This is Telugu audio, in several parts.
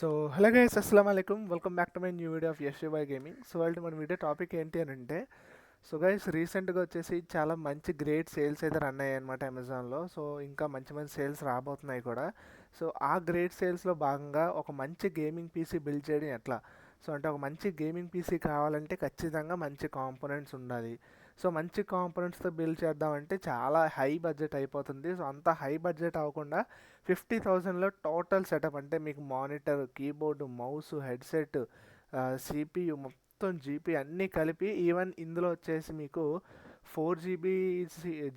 సో హలో గైస్, అస్సలం అయికం. Welcome back to my new video of Yashwai gaming. So వాళ్ళ మన వీడియో టాపిక్ ఏంటి అని అంటే, సో గైస్ రీసెంట్గా వచ్చేసి చాలా మంచి గ్రేట్ సేల్స్ అయితే రన్ అయ్యాయి అనమాట అమెజాన్లో. సో ఇంకా మంచి మంచి సేల్స్ రాబోతున్నాయి కూడా. సో ఆ గ్రేట్ సేల్స్లో భాగంగా ఒక మంచి గేమింగ్ పీసీ బిల్డ్ చేయడం ఎట్లా, సో అంటే ఒక మంచి గేమింగ్ పీసీ కావాలంటే ఖచ్చితంగా మంచి కాంపోనెంట్స్ ఉండాలి. సో మంచి కాంపోనెంట్స్తో బిల్డ్ చేద్దామంటే చాలా హై బడ్జెట్ అయిపోతుంది. సో అంత హై బడ్జెట్ అవ్వకుండా 50,000లో టోటల్ సెటప్ అంటే మీకు monitor, keyboard, mouse, headset, CPU మొత్తం జీపీ అన్నీ కలిపి, ఈవెన్ ఇందులో వచ్చేసి మీకు 4 GB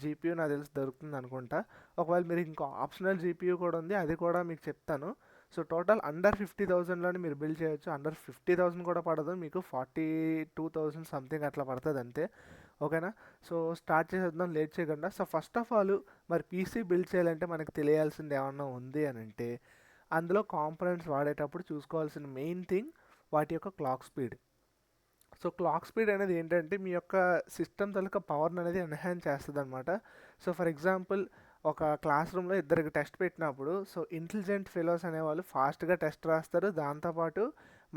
జీపీయూ నాకు తెలిసి దొరుకుతుంది అనుకుంటా. ఒకవేళ మీరు ఇంకో ఆప్షనల్ జీపీయూ కూడా ఉంది, అది కూడా మీకు చెప్తాను. సో టోటల్ అండర్ 50,000లోనే మీరు బిల్డ్ చేయొచ్చు. అండర్ 50,000 కూడా పడదు, మీకు 42,000 సంథింగ్ అట్లా పడుతుంది అంతే. ఓకేనా? సో స్టార్ట్ చేసేద్దాం లేట్ చేయకుండా. సో ఫస్ట్ ఆఫ్ ఆల్ మరి పీసీ బిల్డ్ చేయాలంటే మనకు తెలియాల్సింది ఏమన్నా ఉంది అని అంటే, అందులో కాంపోనెంట్స్ వాడేటప్పుడు చూసుకోవాల్సిన మెయిన్ థింగ్ వాటి యొక్క clock speed. So clock speed అనేది ఏంటంటే మీ యొక్క సిస్టమ్ తాలూకా పవర్ని అనేది ఎన్హాన్స్ చేస్తుంది అనమాట. సో ఫర్ ఎగ్జాంపుల్, ఒక క్లాస్ రూమ్లో ఇద్దరికి టెస్ట్ పెట్టినప్పుడు, సో ఇంటెలిజెంట్ ఫెలోస్ అనేవాళ్ళు ఫాస్ట్గా టెస్ట్ రాస్తారు, దాంతోపాటు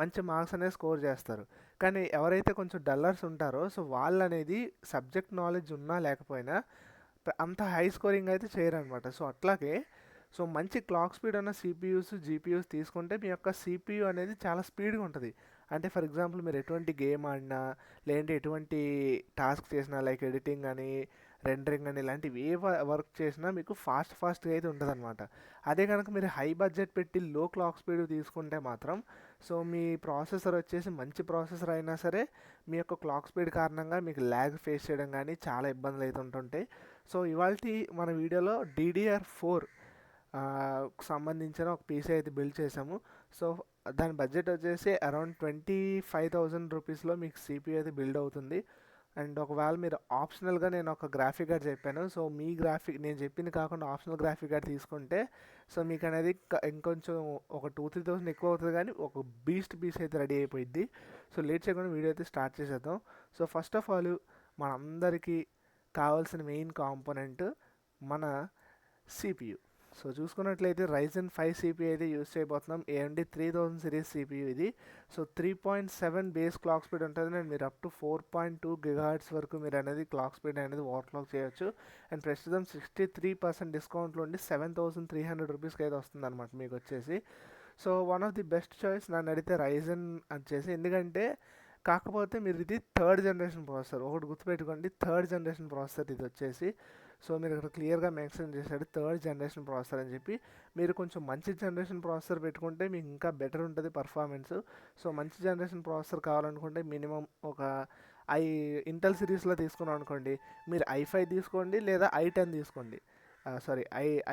మంచి మార్క్స్ అనేది స్కోర్ చేస్తారు. కానీ ఎవరైతే కొంచెం డల్లర్స్ ఉంటారో, సో వాళ్ళు అనేది సబ్జెక్ట్ నాలెడ్జ్ ఉన్నా లేకపోయినా అంత హై స్కోరింగ్ అయితే చేయరనమాట. సో అట్లాగే సో మంచి క్లాక్ స్పీడ్ ఉన్న సిపియూస్, జీపీయూస్ తీసుకుంటే మీ యొక్క సిపియూ అనేది చాలా స్పీడ్గా ఉంటుంది. అంటే ఫర్ ఎగ్జాంపుల్, మీరు ఎటువంటి గేమ్ ఆడినా, లేదంటే ఎటువంటి టాస్క్ చేసినా, లైక్ ఎడిటింగ్ అని, రెండరింగ్ అని, ఇలాంటివి ఏ వర్క్ చేసినా మీకు ఫాస్ట్గా అయితే ఉంటుంది అనమాట. అదే కనుక మీరు హై బడ్జెట్ పెట్టి లో క్లాక్ స్పీడ్ తీసుకుంటే మాత్రం, సో మీ ప్రాసెసర్ వచ్చేసి మంచి ప్రాసెసర్ అయినా సరే మీ యొక్క క్లాక్ స్పీడ్ కారణంగా మీకు ల్యాగ్ ఫేస్ చేయడం కానీ చాలా ఇబ్బందులు అయితే ఉంటుంటాయి. సో ఇవాళ మన వీడియోలో DDR4 సంబంధించిన ఒక పీసీ అయితే బిల్డ్ చేసాము. సో దాని బడ్జెట్ వచ్చేసి అరౌండ్ 25,000 రూపీస్లో మీకు సిపియూ అయితే బిల్డ్ అవుతుంది. అండ్ ఒకవేళ మీరు ఆప్షనల్గా, నేను ఒక గ్రాఫిక్ కార్డ్ చెప్పాను, సో మీ గ్రాఫిక్ నేను చెప్పింది కాకుండా ఆప్షనల్ గ్రాఫిక్ కార్డ్ తీసుకుంటే, సో మీకు అనేది ఇంకొంచెం ఒక 2-3,000 ఎక్కువ అవుతుంది, కానీ ఒక బీస్ట్ పీస్ అయితే రెడీ అయిపోయింది. సో లేట్ చేయకుండా వీడియో అయితే స్టార్ట్ చేసేద్దాం. సో ఫస్ట్ ఆఫ్ ఆల్ మనందరికీ కావాల్సిన మెయిన్ కాంపోనెంట్ మన సిపియూ. సో చూసుకున్నట్లయితే Ryzen 5 సిపియూ అయితే యూస్ చేయబోతున్నాం. AMD 3000 సిరీస్ సిపియూ ఇది. సో 3.7 బేస్ క్లాక్ స్పీడ్ ఉంటుంది, అండ్ మీరు అప్ టు 4.2 GHz వరకు మీరు అనేది క్లాక్ స్పీడ్ అనేది ఓవర్క్లాక్ చేయొచ్చు. అండ్ ప్రస్తుతం 63% డిస్కౌంట్లో ఉండి 7,300 రూపీస్కి అయితే వస్తుంది అనమాట మీకు వచ్చేసి. So one of the best choice నన్ను అడిగితే Ryzen వచ్చేసి. ఎందుకంటే కాకపోతే మీరు ఇది థర్డ్ జనరేషన్ ప్రాసెసర్, ఒకటి గుర్తుపెట్టుకోండి, థర్డ్ జనరేషన్ ప్రాసెసర్ ఇది వచ్చేసి. సో మీరు ఇక్కడ క్లియర్గా మెన్షన్ చేశాడు థర్డ్ జనరేషన్ ప్రాసెసర్ అని చెప్పి. మీరు కొంచెం మంచి జనరేషన్ ప్రాసెసర్ పెట్టుకుంటే మీకు ఇంకా బెటర్ ఉంటుంది పర్ఫార్మెన్స్. సో మంచి జనరేషన్ ప్రాసెసర్ కావాలనుకుంటే మినిమం ఒక ఐ ఇంటెల్ సిరీస్లో తీసుకున్నాం అనుకోండి, మీరు i5 తీసుకోండి లేదా i10 తీసుకోండి,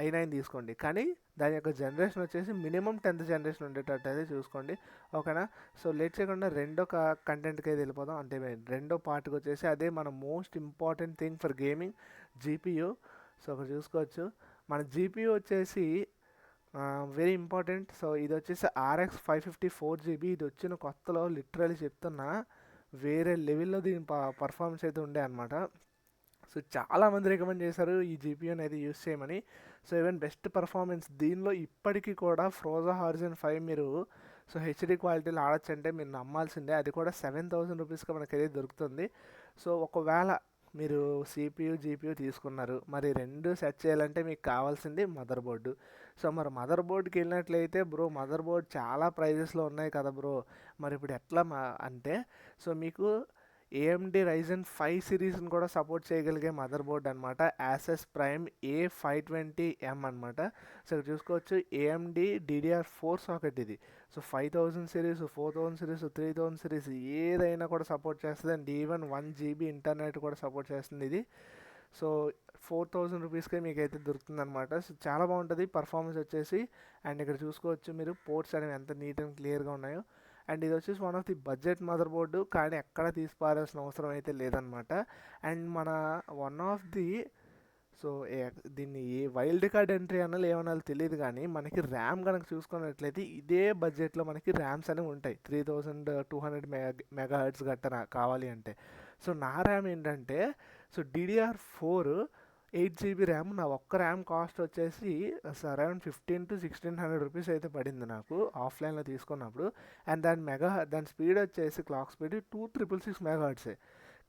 i9 తీసుకోండి. కానీ దాని యొక్క జనరేషన్ వచ్చేసి మినిమం 10th జనరేషన్ ఉండేటట్టు అయితే చూసుకోండి. ఓకేనా? సో లేట్ చేయకుండా రెండో కంటెంట్కి అయితే వెళ్ళిపోదాం. అంటే రెండో పార్ట్కి వచ్చేసి అదే మన most important thing for gaming, GPU. So అక్కడ చూసుకోవచ్చు మన జీపీయూ వచ్చేసి వెరీ ఇంపార్టెంట్. సో ఇది వచ్చేసి RX 550 4GB. ఇది వచ్చిన కొత్తలో లిటరల్లీ చెప్తున్నా వేరే లెవెల్లో దీని పర్ఫార్మెన్స్ అయితే ఉండే అనమాట. సో చాలామంది రికమెండ్ చేశారు ఈ జీపీయూ అనేది యూస్ చేయమని. సో ఈవెన్ బెస్ట్ పర్ఫార్మెన్స్ దీనిలో ఇప్పటికీ కూడా Forza Horizon 5 మీరు సో హెచ్డి క్వాలిటీలో ఆడొచ్చు అంటే మీరు నమ్మాల్సిందే. అది కూడా 7,000 రూపీస్కి మనకి అయితే దొరుకుతుంది. సో ఒకవేళ మీరు సిపియూ, జీపీయూ తీసుకున్నారు, మరి రెండు సెట్ చేయాలంటే మీకు కావాల్సింది మదర్ బోర్డు. సో మరి మదర్ బోర్డుకి వెళ్ళినట్లయితే బ్రో, మదర్ బోర్డ్ చాలా ప్రైజెస్లో ఉన్నాయి కదా బ్రో, మరి ఇప్పుడు ఎట్లా అంటే, సో మీకు AMD Ryzen 5 సిరీస్ని కూడా సపోర్ట్ చేయగలిగే మదర్ బోర్డ్ అనమాట, Asus Prime A520M అనమాట. సో ఇక్కడ చూసుకోవచ్చు AMD DDR4 సాకెట్ ఇది. సో 5,000 సిరీస్, 4,000 సిరీస్, 3,000 సిరీస్ ఏదైనా కూడా సపోర్ట్ చేస్తుంది. అండ్ ఈవెన్ 1 GB ఇంటర్నెట్ కూడా సపోర్ట్ చేస్తుంది ఇది. సో 4,000 రూపీస్కే మీకు అయితే దొరుకుతుంది అనమాట. సో చాలా బాగుంటుంది పర్ఫార్మెన్స్ వచ్చేసి. అండ్ ఇక్కడ చూసుకోవచ్చు మీరు పోర్ట్స్ అనేవి ఎంత నీట్ అండ్ క్లియర్గా ఉన్నాయో. అండ్ ఇది వచ్చేసి one of the budget mother board, కానీ ఎక్కడ తీసిపారాల్సిన అవసరం అయితే లేదనమాట. అండ్ మన వన్ ఆఫ్ ది సో దీన్ని వైల్డ్ కార్డ్ ఎంట్రీ అనాలి ఏమనాలి తెలియదు, కానీ మనకి ర్యామ్ కనుక చూసుకున్నట్లయితే ఇదే బడ్జెట్లో మనకి ర్యామ్స్ అనేవి ఉంటాయి. 3200 మెగాహెర్ట్జ్ గట్ట కావాలి అంటే. సో నా ర్యామ్ ఏంటంటే, సో DDR4 8 GB ర్యామ్. నా ఒక్క ర్యామ్ కాస్ట్ వచ్చేసి అరౌండ్ 1500 to 1600 రూపీస్ అయితే పడింది నాకు ఆఫ్లైన్లో తీసుకున్నప్పుడు. అండ్ దాని స్పీడ్ వచ్చేసి క్లాక్ స్పీడ్ 2666 మెగాహర్ట్సే.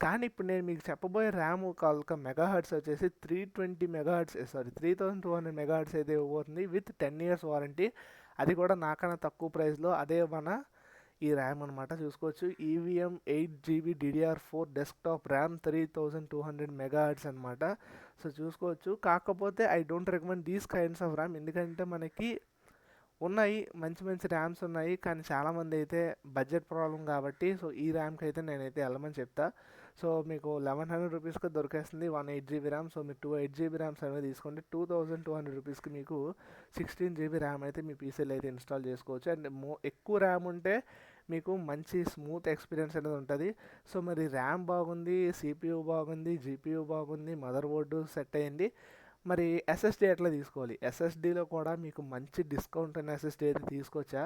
కానీ ఇప్పుడు నేను మీకు చెప్పబోయే ర్యామ్ ఒక మెగాహర్ట్స్ వచ్చేసి 3200 మెగాహర్ట్స్ అయితే ఇవ్వబోతుంది విత్ 10 years వారంటీ. అది కూడా నాకన్నా తక్కువ ప్రైస్లో. అదే మన ఈ ర్యామ్ అనమాట. చూసుకోవచ్చు EVM 8 GB DDR4 desktop RAM 3200 megahertz అనమాట. సో చూసుకోవచ్చు. కాకపోతే I don't recommend these kinds of RAM, ఎందుకంటే మనకి ఉన్నాయి మంచి మంచి ర్యామ్స్ ఉన్నాయి, కానీ చాలామంది అయితే బడ్జెట్ ప్రాబ్లం కాబట్టి సో ఈ ర్యామ్కి అయితే నేనైతే వెళ్ళమని చెప్తా. సో మీకు 1100 రూపీస్కి దొరికేస్తుంది 8 GB ర్యామ్. సో మీరు 8 GB ర్యామ్స్ అనేది తీసుకోండి. 2200 రూపీస్కి మీకు 16 GB ర్యామ్ అయితే మీ పీసీలో అయితే ఇన్స్టాల్ చేసుకోవచ్చు. అండ్ ఎక్కువ ర్యామ్ ఉంటే మీకు మంచి స్మూత్ ఎక్స్పీరియన్స్ అనేది ఉంటుంది. సో మరి ర్యామ్ బాగుంది, సిపియూ బాగుంది, జీపీయూ బాగుంది, మదర్ బోర్డు సెట్ అయ్యింది. మరి ఎస్ఎస్డి ఎట్లా తీసుకోవాలి? ఎస్ఎస్డిలో కూడా మీకు మంచి డిస్కౌంట్ అయిన ఎస్ఎస్డి అయితే తీసుకొచ్చా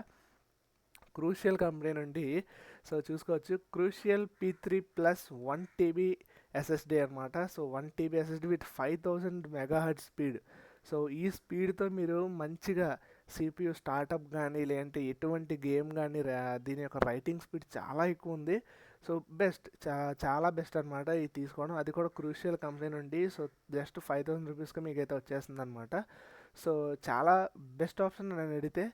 క్రూషియల్ కంపెనీ నుండి. సో చూసుకోవచ్చు క్రూషియల్ P3+ 1 TB ఎస్ఎస్డి అనమాట. So 1 TB SSD with 5000 megahertz speed. So ఈ స్పీడ్తో మీరు మంచిగా సిపియు స్టార్టప్ కానీ లేదంటే ఎటువంటి గేమ్ కానీ దీని యొక్క రైటింగ్ స్పీడ్ చాలా ఎక్కువ ఉంది. సో బెస్ట్, చాలా బెస్ట్ అనమాట ఇది తీసుకోవడం. అది కూడా క్రూషియల్ కంపెనీ నుండి. సో జస్ట్ 5000 రూపీస్కి మీకైతే వచ్చేస్తుంది అనమాట. సో చాలా బెస్ట్ ఆప్షన్ నన్ను అడిగితే.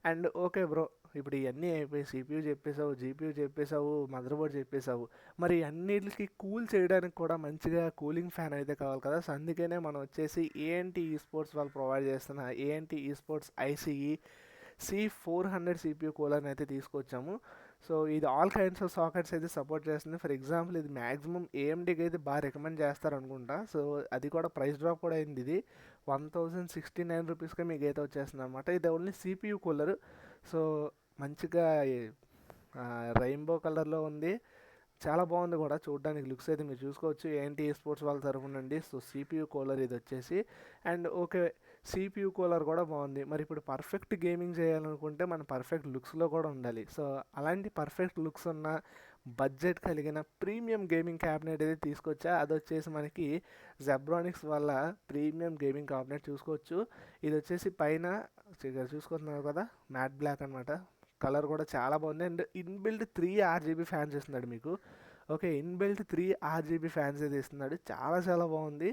అండ్ ఓకే బ్రో, ఇప్పుడు ఇవన్నీ అయిపోయి సిపియూ చెప్పేసావు, జీపీయూ చెప్పేసావు, మదర్ బోర్డ్ చెప్పేసావు, మరి అన్నిటికి కూల్ చేయడానికి కూడా మంచిగా కూలింగ్ ఫ్యాన్ అయితే కావాలి కదా. సో అందుకనే మనం వచ్చేసి ఏఎన్టీ ఈ స్పోర్ట్స్ వాళ్ళు ప్రొవైడ్ చేస్తున్న ఏఎన్టీ ఈ స్పోర్ట్స్ ఐసీఈ C400 సిపియూ కూలర్ని అయితే తీసుకొచ్చాము. సో ఇది ఆల్ కైండ్స్ ఆఫ్ సాకెట్స్ అయితే సపోర్ట్ చేస్తుంది. ఫర్ ఎగ్జాంపుల్ ఇది మ్యాక్సిమం ఏఎండీకి అయితే బాగా రికమెండ్ చేస్తారు అనుకుంటా. సో అది కూడా ప్రైస్ డ్రాప్ కూడా అయింది. ఇది 1069 రూపీస్కే మీకు అయితే వచ్చేస్తుంది అనమాట. ఇది ఓన్లీ సిపియూ కూలర్. సో మంచిగా రెయిన్బో కలర్లో ఉంది, చాలా బాగుంది కూడా చూడడానికి. లుక్స్ అయితే మీరు చూసుకోవచ్చు ఏఎన్టీ స్పోర్ట్స్ వాళ్ళ తరఫు నుండి. సో సిపియూ కూలర్ ఇది వచ్చేసి. అండ్ ఓకే, సిపియూ కూలర్ కూడా బాగుంది. మరి ఇప్పుడు పర్ఫెక్ట్ గేమింగ్ చేయాలనుకుంటే మన పర్ఫెక్ట్ లుక్స్లో కూడా ఉండాలి. సో అలాంటి పర్ఫెక్ట్ లుక్స్ ఉన్న బడ్జెట్ కలిగిన ప్రీమియం గేమింగ్ క్యాబినెట్ అయితే తీసుకొచ్చా. అది వచ్చేసి మనకి జెబ్రానిక్స్ వల్ల ప్రీమియం గేమింగ్ క్యాబినెట్ చూసుకోవచ్చు. ఇది వచ్చేసి పైన చూసుకుంటున్నారు కదా మ్యాట్ బ్లాక్ అనమాట. కలర్ కూడా చాలా బాగుంది. అండ్ ఇన్బిల్ట్ 3 RGB ఫ్యాన్స్ ఇస్తున్నాడు మీకు. ఓకే, ఇన్బిల్ట్ 3 RGB ఫ్యాన్స్ అయితే ఇస్తున్నాడు. చాలా చాలా బాగుంది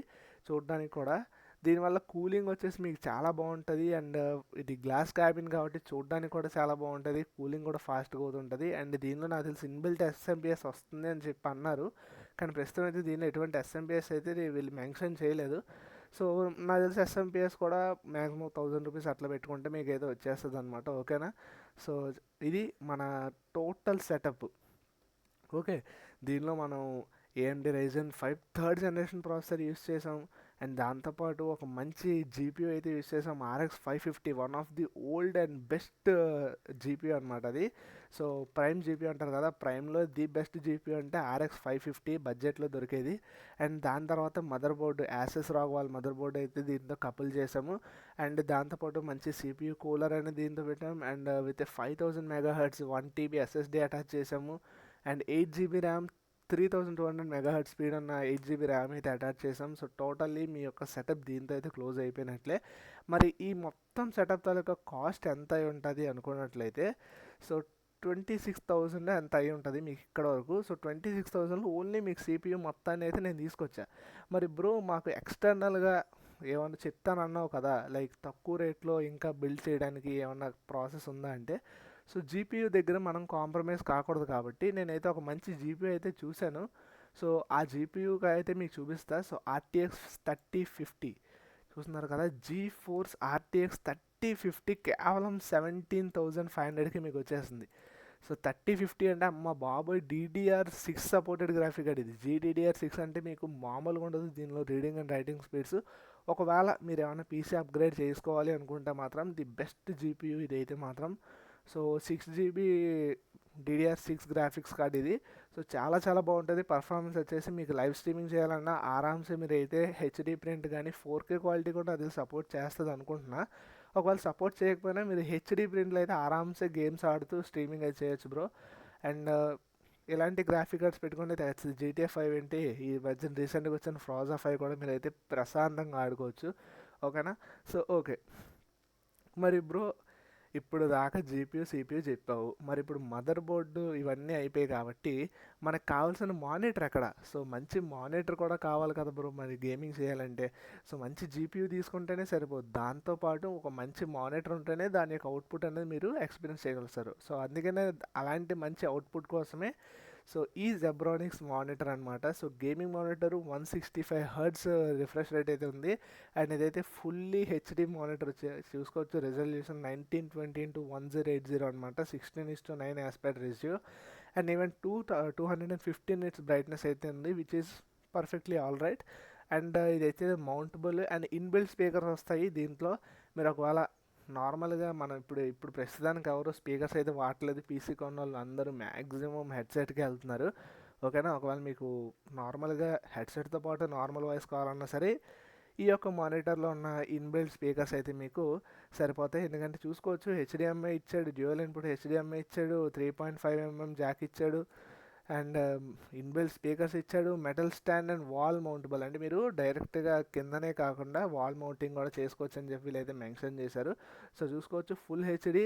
చూడడానికి కూడా. దీనివల్ల కూలింగ్ వచ్చేసి మీకు చాలా బాగుంటుంది. అండ్ ఇది గ్లాస్ క్యాబిన్ కాబట్టి చూడడానికి కూడా చాలా బాగుంటుంది. కూలింగ్ కూడా ఫాస్ట్గా అవుతుంటుంది. అండ్ దీనిలో నాకు తెలిసి ఇన్బిల్ట్ ఎస్ఎంపిఎస్ వస్తుంది అని చెప్పి అన్నారు, కానీ ప్రస్తుతం అయితే దీనిలో ఎటువంటి ఎస్ఎంపిఎస్ అయితే వీళ్ళు మెన్షన్ చేయలేదు. సో నాకు తెలిసి ఎస్ఎంపిఎస్ కూడా మ్యాక్సిమం 1000 రూపీస్ అట్లా పెట్టుకుంటే మీకు ఏదో వచ్చేస్తుంది అనమాట. ఓకేనా? సో ఇది మన టోటల్ సెటప్. ఓకే, దీనిలో మనం AMD Ryzen 5 third generation processor use చేసాం. అండ్ దాంతోపాటు ఒక మంచి జీపీయూ అయితే యూస్ చేసాం, RX 550, one of the old and best GPU అనమాట అది. సో ప్రైమ్ జీపీయూ అంటారు కదా, ప్రైమ్లో ది బెస్ట్ జీపీయూ అంటే RX 550 బడ్జెట్లో దొరికేది. అండ్ దాని తర్వాత మదర్ బోర్డు యాసెస్ రాగ్ వాళ్ళ మదర్ బోర్డు అయితే దీంతో కపుల్ చేసాము. అండ్ దాంతోపాటు మంచి సిపియూ కూలర్ అనేది దీంతో పెట్టాం. And with 5000 మెగాహర్ట్జ్ 1 TB SSD attach చేసాము. అండ్ 8 GB ర్యామ్ 3200 మెగాహర్ట్జ్ స్పీడ్ ఉన్న 8 GB ర్యామ్ అయితే అటాచ్ చేసాం. సో టోటల్లీ మీ యొక్క సెటప్ దీంతో అయితే క్లోజ్ అయిపోయినట్లే. మరి ఈ మొత్తం సెటప్ తాలూకా కాస్ట్ ఎంత అయి ఉంటుంది అనుకున్నట్లయితే సో 26,000 ఎంత అయి ఉంటుంది మీకు ఇక్కడ వరకు. సో 26,000 ఓన్లీ మీకు సిపియూ మొత్తాన్ని అయితే నేను తీసుకొచ్చా. మరి బ్రో మాకు ఎక్స్టర్నల్గా ఏమన్నా చెప్తానన్నావు కదా, లైక్ తక్కువ రేట్లో ఇంకా బిల్డ్ చేయడానికి ఏమన్నా ప్రాసెస్ ఉందా అంటే, సో జీపీయూ దగ్గర మనం కాంప్రమైజ్ కాకూడదు కాబట్టి నేనైతే ఒక మంచి జీపీయూ అయితే చూశాను. సో ఆ జీపీయూకి అయితే మీకు చూపిస్తా. సో RTX 3050 చూస్తున్నారు కదా, GeForce RTX 3050 కేవలం 17,500కి మీకు వచ్చేస్తుంది. సో 3050 అంటే అమ్మ బాబోయ్, DDR6 సపోర్టెడ్ గ్రాఫిక్ కార్డ్ ఇది. GDDR6 అంటే మీకు మామూలుగా ఉండదు దీనిలో రీడింగ్ అండ్ రైటింగ్ స్పీడ్స్. ఒకవేళ మీరు ఏమైనా పీసీ అప్గ్రేడ్ చేసుకోవాలి అనుకుంటే మాత్రం ది బెస్ట్ జీపీయూ ఇదైతే మాత్రం. So 6 GB DDR6 graphics card ఇది. సో చాలా చాలా బాగుంటుంది. పర్ఫార్మెన్స్ వచ్చేసి మీకు లైవ్ స్ట్రీమింగ్ చేయాలన్నా ఆరామ్సే మీరు అయితే హెచ్డి ప్రింట్ కానీ 4K క్వాలిటీ కూడా అది సపోర్ట్ చేస్తుంది అనుకుంటున్నా. ఒకవేళ సపోర్ట్ చేయకపోయినా మీరు హెచ్డి ప్రింట్లో అయితే ఆరామ్సే గేమ్స్ ఆడుతూ స్ట్రీమింగ్ అయితే చేయొచ్చు బ్రో. అండ్ ఇలాంటి గ్రాఫిక్ కార్డ్స్ పెట్టుకుంటే తెచ్చు. జీటీఏ 5 ఏంటి, ఈ మధ్య రీసెంట్గా వచ్చిన ఫ్రాజా 5 కూడా మీరైతే ప్రశాంతంగా ఆడుకోవచ్చు. ఓకేనా. సో ఓకే, మరి బ్రో ఇప్పుడు దాకా జీపీయూ సిపియూ చెప్పావు, మరి ఇప్పుడు మదర్ బోర్డు ఇవన్నీ అయిపోయాయి కాబట్టి మనకు కావాల్సిన మానిటర్ ఎక్కడ? సో మంచి మానిటర్ కూడా కావాలి కదా బ్రో మరి గేమింగ్ చేయాలంటే. సో మంచి జీపీయూ తీసుకుంటేనే సరిపోదు, దాంతోపాటు ఒక మంచి మానిటర్ ఉంటేనే దాని యొక్క అవుట్పుట్ అనేది మీరు ఎక్స్పీరియన్స్ చేయగలుగుతారు. సో అందుకనే అలాంటి మంచి అవుట్పుట్ కోసమే సో ఈ జెబ్రానిక్స్ మానిటర్ అనమాట. So gaming monitor 165 hurts refresh rate అయితే ఉంది. అండ్ ఇదైతే ఫుల్లీ హెచ్డి మానిటర్ చూసుకోవచ్చు. రెజల్యూషన్ 1920x1080 అనమాట, 16:9 aspect ratio. And even 215 nits brightness అయితే ఉంది, which is perfectly all right. And ఇదైతే మౌంటబుల్ అండ్ ఇన్బిల్ట్ స్పీకర్స్ వస్తాయి దీంట్లో. మీరు ఒకవేళ నార్మల్గా మనం ఇప్పుడు ప్రస్తుతానికి ఎవరు స్పీకర్స్ అయితే వాడలేదు, పీసీ కొన్న వాళ్ళు అందరూ మ్యాక్సిమం హెడ్సెట్కి వెళ్తున్నారు. ఓకేనా. ఒకవేళ మీకు నార్మల్గా హెడ్సెట్తో పాటు నార్మల్ వాయిస్ కావాలన్నా సరే ఈ యొక్క మానిటర్లో ఉన్న ఇన్బిల్ట్ స్పీకర్స్ అయితే మీకు సరిపోతాయి. ఎందుకంటే చూసుకోవచ్చు, హెచ్డిఎంఐ ఇచ్చాడు, డ్యూయల్ ఇన్పుట్ హెచ్డిఎంఐ ఇచ్చాడు, 3.5mm జాక్ ఇచ్చాడు, అండ్ ఇన్బిల్ట్ స్పీకర్స్ ఇచ్చాడు, metal stand and wall mountable. అంటే మీరు డైరెక్ట్గా కిందనే కాకుండా వాల్ మౌంటింగ్ కూడా చేసుకోవచ్చు అని చెప్పి వీళ్ళైతే మెన్షన్ చేశారు. సో చూసుకోవచ్చు, full HD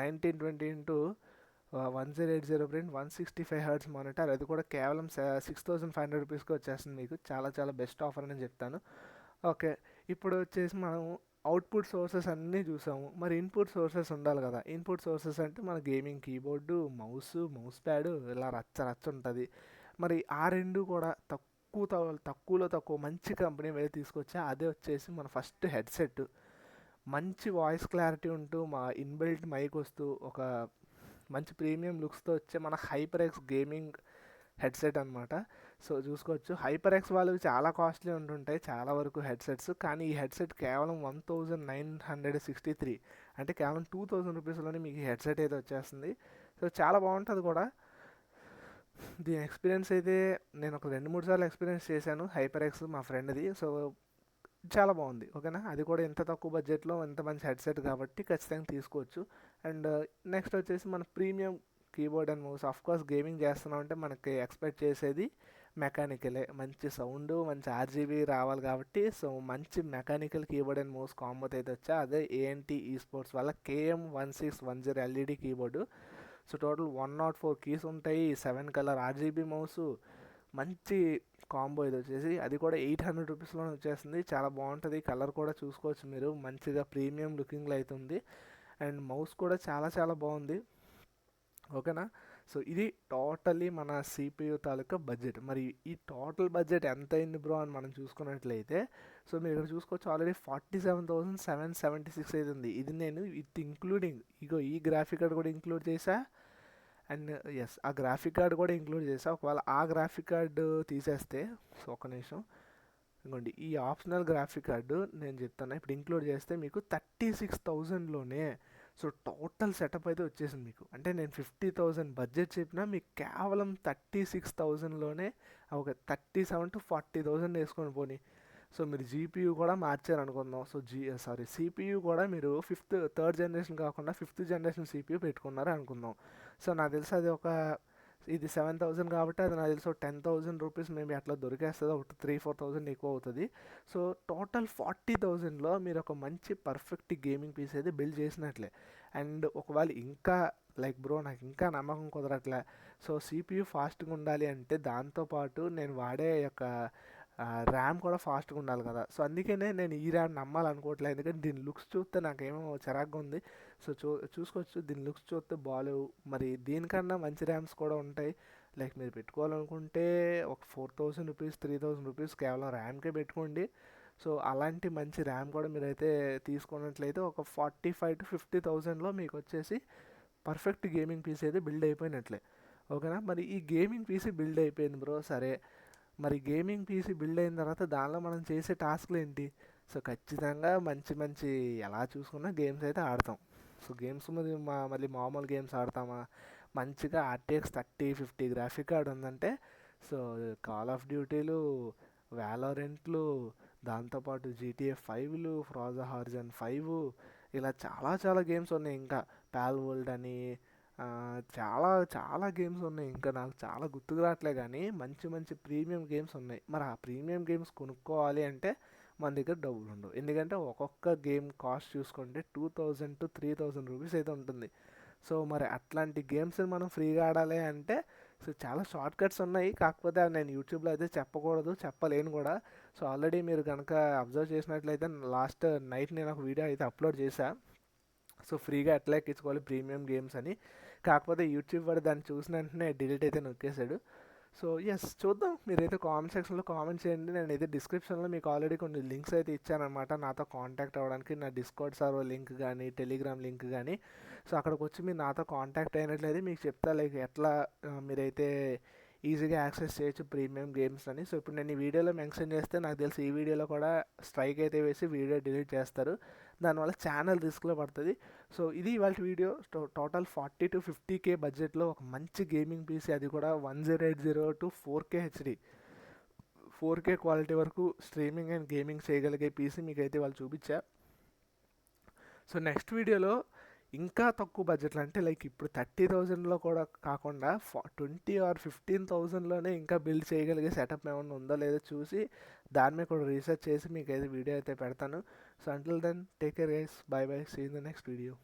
1920x1080 print 165 hertz monitor, అది కూడా కేవలం 6500 రూపీస్కి వచ్చేస్తుంది మీకు. చాలా చాలా బెస్ట్ ఆఫర్ అని చెప్తాను. ఓకే, ఇప్పుడు వచ్చేసి మనం అవుట్పుట్ సోర్సెస్ అన్నీ చూసాము, మరి ఇన్పుట్ సోర్సెస్ ఉండాలి కదా. ఇన్పుట్ సోర్సెస్ అంటే మన గేమింగ్ కీబోర్డు, మౌస్ ప్యాడ్ ఇలా రచ్చ ఉంటుంది. మరి ఆ రెండు కూడా తక్కువలో తక్కువ మంచి కంపెనీ మీద తీసుకొచ్చా, అదే వచ్చేసి మన ఫస్ట్ హెడ్సెట్. మంచి వాయిస్ క్లారిటీ ఉంటూ మా ఇన్బిల్ట్ మైక్ వస్తూ ఒక మంచి ప్రీమియం లుక్స్తో వచ్చే మన హైపర్ ఎక్స్ గేమింగ్ హెడ్సెట్ అనమాట. సో చూసుకోవచ్చు, హైపర్ ఎక్స్ వాళ్ళవి చాలా కాస్ట్లీ ఉంటుంటాయి చాలా వరకు హెడ్సెట్స్, కానీ ఈ హెడ్సెట్ కేవలం 1963, అంటే కేవలం 2000 రూపీస్లోనే మీకు ఈ హెడ్సెట్ అయితే వచ్చేస్తుంది. సో చాలా బాగుంటుంది కూడా. దీని ఎక్స్పీరియన్స్ అయితే నేను ఒక 2-3 సార్లు ఎక్స్పీరియన్స్ చేశాను హైపర్ ఎక్స్ మా ఫ్రెండ్ది. సో చాలా బాగుంది. ఓకేనా, అది కూడా ఎంత తక్కువ బడ్జెట్లో ఎంత మంచి హెడ్సెట్ కాబట్టి ఖచ్చితంగా తీసుకోవచ్చు. అండ్ నెక్స్ట్ వచ్చేసి మన premium keyboard and mouse. Of course gaming చేస్తున్నాం అంటే మనకి ఎక్స్పెక్ట్ చేసేది మెకానికలే, మంచి సౌండ్ మంచి ఆర్జీబీ రావాలి కాబట్టి. సో మంచి mechanical keyboard and mouse combo అయితే వచ్చా, అదే ఏఎన్టీ ఈ స్పోర్ట్స్ వల్ల KM1610 LED keyboard. So total 104 keys ఉంటాయి, 7 కలర్ ఆర్జీబీ మౌసు, మంచి కాంబో ఇది వచ్చేసి. అది కూడా 800 రూపీస్లోనే వచ్చేస్తుంది, చాలా బాగుంటుంది. కలర్ కూడా చూసుకోవచ్చు మీరు, మంచిగా ప్రీమియం లుకింగ్లో అవుతుంది. అండ్ మౌస్ కూడా చాలా చాలా బాగుంది. ఓకేనా. సో ఇది టోటలీ మన సిపియు తాలూకా బడ్జెట్. మరి ఈ టోటల్ బడ్జెట్ ఎంత అయింది బ్రో అని మనం చూసుకున్నట్లయితే, సో మీరు ఇక్కడ చూసుకోవచ్చు, ఆల్రెడీ 47,776 అయితే ఉంది. ఇది నేను విత్ ఇంక్లూడింగ్ ఈ గ్రాఫిక్ కార్డ్ కూడా ఇంక్లూడ్ చేసా. అండ్ ఎస్, ఆ గ్రాఫిక్ కార్డ్ కూడా ఇంక్లూడ్ చేసా. ఒకవేళ ఆ గ్రాఫిక్ కార్డు తీసేస్తే, సో ఒక నిమిషం, ఇంకోండి ఈ ఆప్షనల్ గ్రాఫిక్ కార్డు నేను చెప్తాను, ఇప్పుడు ఇంక్లూడ్ చేస్తే మీకు 36,000లోనే సో టోటల్ సెటప్ అయితే వచ్చేసింది మీకు. అంటే నేను 50,000 బడ్జెట్ చెప్పినా మీకు కేవలం 36,000లోనే ఒక 37,000 to 40,000 వేసుకొని పోనీ. సో మీరు జీపీయూ కూడా మార్చారు అనుకుందాం. సో సిపియూ కూడా మీరు థర్డ్ జనరేషన్ కాకుండా 5th జనరేషన్ సిపియూ పెట్టుకున్నారు అనుకుందాం. సో నాకు తెలిసి అది ఇది 7,000 కాబట్టి అది నాకు తెలిసి 10,000 రూపీస్ మేబీ అట్లా దొరికేస్తుంది, ఒక 3-4,000 ఎక్కువ అవుతుంది. సో టోటల్ 40,000లో మీరు ఒక మంచి పర్ఫెక్ట్ గేమింగ్ పీస్ అయితే బిల్డ్ చేసినట్లే. అండ్ ఒకవేళ ఇంకా లైక్ బ్రో నాకు ఇంకా నమ్మకం కుదరట్లే, సో సిపియూ ఫాస్ట్గా ఉండాలి అంటే దాంతోపాటు నేను వాడే యొక్క ర్యామ్ కూడా ఫాస్ట్గా ఉండాలి కదా. సో అందుకనే నేను ఈ ర్యామ్ నమ్మాలనుకోవట్లేదు, ఎందుకంటే దీని లుక్స్ చూస్తే నాకేమో చిరాగ్గా ఉంది. సో చూసుకోవచ్చు, దీని లుక్స్ చూస్తే బాగాలేవు. మరి దీనికన్నా మంచి ర్యామ్స్ కూడా ఉంటాయి, లైక్ మీరు పెట్టుకోవాలనుకుంటే ఒక 4,000 రూపీస్ 3,000 రూపీస్ కేవలం ర్యామ్కే పెట్టుకోండి. సో అలాంటి మంచి ర్యామ్ కూడా మీరైతే తీసుకున్నట్లయితే ఒక 45,000 to 50,000లో మీకు వచ్చేసి పర్ఫెక్ట్ గేమింగ్ పీసీ అయితే బిల్డ్ అయిపోయినట్లే. ఓకేనా. మరి ఈ గేమింగ్ పీసీ బిల్డ్ అయిపోయింది బ్రో, సరే మరి గేమింగ్ పీసీ బిల్డ్ అయిన తర్వాత దానిలో మనం చేసే టాస్క్లు ఏంటి? సో ఖచ్చితంగా మంచి ఎలా చూసుకున్నా గేమ్స్ అయితే ఆడతాం. సో గేమ్స్ మళ్ళీ మామూలు గేమ్స్ ఆడతామా? మంచిగా RTX 3050 గ్రాఫిక్ కార్డ్ ఉందంటే సో కాల్ ఆఫ్ డ్యూటీలు, వ్యాలోరెంట్లు, దాంతోపాటు GTA 5లు, ఫ్రాజా హారిజన్ 5 ఇలా చాలా చాలా గేమ్స్ ఉన్నాయి. ఇంకా పాల్ వరల్డ్ అని, చాలా చాలా గేమ్స్ ఉన్నాయి. ఇంకా నాకు చాలా గుర్తుకు రావట్లే కానీ మంచి మంచి ప్రీమియం గేమ్స్ ఉన్నాయి. మరి ఆ ప్రీమియం గేమ్స్ కొనుక్కోవాలి అంటే మన దగ్గర డబ్బులు ఉండవు. ఎందుకంటే ఒక్కొక్క గేమ్ కాస్ట్ చూసుకుంటే 2000 to 3000 రూపీస్ అయితే ఉంటుంది. సో మరి అట్లాంటి గేమ్స్ని మనం ఫ్రీగా ఆడాలి అంటే సో చాలా షార్ట్ కట్స్ ఉన్నాయి. కాకపోతే అవి నేను యూట్యూబ్లో అయితే చెప్పకూడదు, చెప్పలేను కూడా. సో ఆల్రెడీ మీరు కనుక అబ్జర్వ్ చేసినట్లయితే లాస్ట్ నైట్ నేను ఒక వీడియో అయితే అప్లోడ్ చేశాను. సో ఫ్రీగా ఎట్లా ఎక్కించుకోవాలి ప్రీమియం గేమ్స్ అని. కాకపోతే యూట్యూబ్ వాడు దాన్ని చూసిన వెంటనే డిలీట్ అయితే నొక్కేశాడు. సో ఎస్, చూద్దాం. మీరైతే కామెంట్ సెక్షన్లో కామెంట్ చేయండి. నేనైతే డిస్క్రిప్షన్లో మీకు ఆల్రెడీ కొన్ని లింక్స్ అయితే ఇచ్చానమాట నాతో కాంటాక్ట్ అవ్వడానికి. నా డిస్కౌంట్ సర్వర్ లింక్ కానీ టెలిగ్రామ్ లింక్ కానీ. సో అక్కడికి వచ్చి మీరు నాతో కాంటాక్ట్ అయినట్లయితే మీకు చెప్తా లైక్ ఎట్లా మీరైతే ఈజీగా యాక్సెస్ చేయొచ్చు ప్రీమియం గేమ్స్ అని. సో ఇప్పుడు నేను ఈ వీడియోలో మెన్షన్ చేస్తే నాకు తెలిసి ఈ వీడియోలో కూడా స్ట్రైక్ అయితే వేసి వీడియో డిలీట్ చేస్తారు. దానివల్ల ఛానల్ రిస్క్లో పడుతుంది. సో ఇది ఇవాళ వీడియో. టోటల్ 40 to 50K బడ్జెట్లో ఒక మంచి గేమింగ్ పీసీ, అది కూడా 1080 to 4K HD 4K quality వరకు స్ట్రీమింగ్ అండ్ గేమింగ్ చేయగలిగే పీసీ మీకైతే వాళ్ళు చూపించా. సో నెక్స్ట్ వీడియోలో ఇంకా తక్కువ బడ్జెట్లో, అంటే లైక్ ఇప్పుడు 30,000లో కూడా కాకుండా 20 or 15,000లోనే ఇంకా బిల్డ్ చేయగలిగే సెటప్ ఏమన్నా ఉందో లేదో చూసి దాని మీద కూడా రీసెర్చ్ చేసి మీకు అయితే వీడియో అయితే పెడతాను. So until then take care guys, bye bye, see in the next video.